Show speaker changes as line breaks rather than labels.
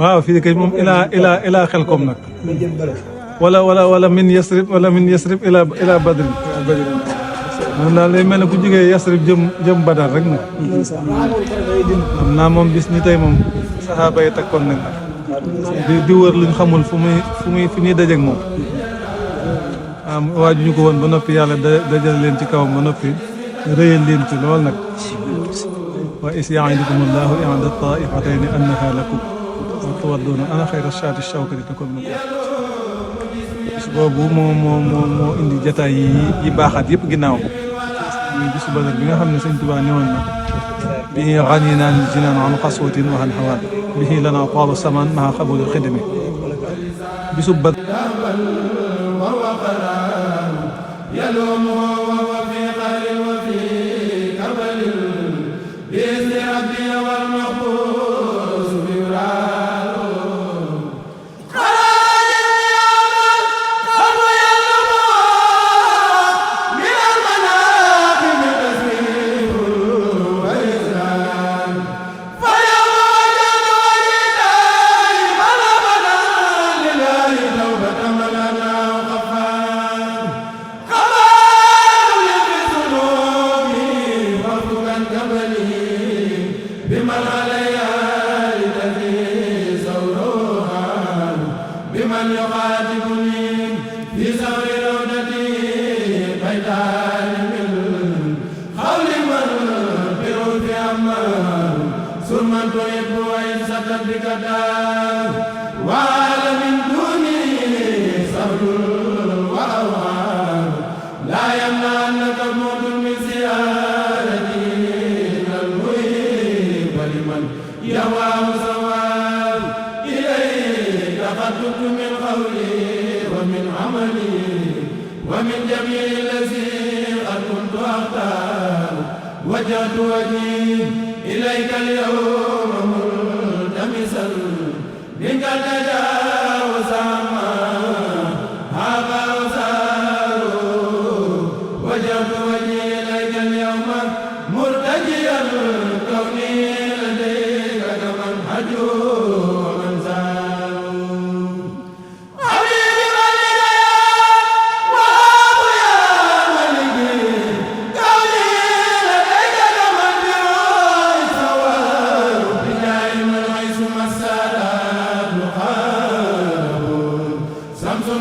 waaw fii kay moom ilaa Xelkom nag. wala min Yasrib ila Badrin. moom daal day mel ne ku jógee Yasrib jëm Badar rek nag. xam naa moom bis ni tey moom saxaaba yi takkoon nañ di wër luñ xamul fu ñuy dajeeg moom. waaju ñu ko woon ba noppi yàlla dajal leen ci kawam ba noppi rëyal leen ci lool nag. wa is ya'idukum allahu ihda taifatayni annaha lakum wa tuwadduuna ana xayra shaati shawkati takun lakum. bis boobu moo indi jataay yi baaxaat yëpp ginnaaw muy bisu Badar bi nga xam ne sëñ Tuubaa ne woon na bihi ghanina jinaan an qaswatin wa an hawaan bihi lana taaba samaan maa qabuli xidmi bisu Badar
ومن جميع الذي قد كنت أختار وجهت وجهي إليك اليوم ملتمسا منك تجاوز عما هذا وسار وجهت وجهي إليك اليوم مرتجيا كوني لديك كمن حجو ومن سار Samsun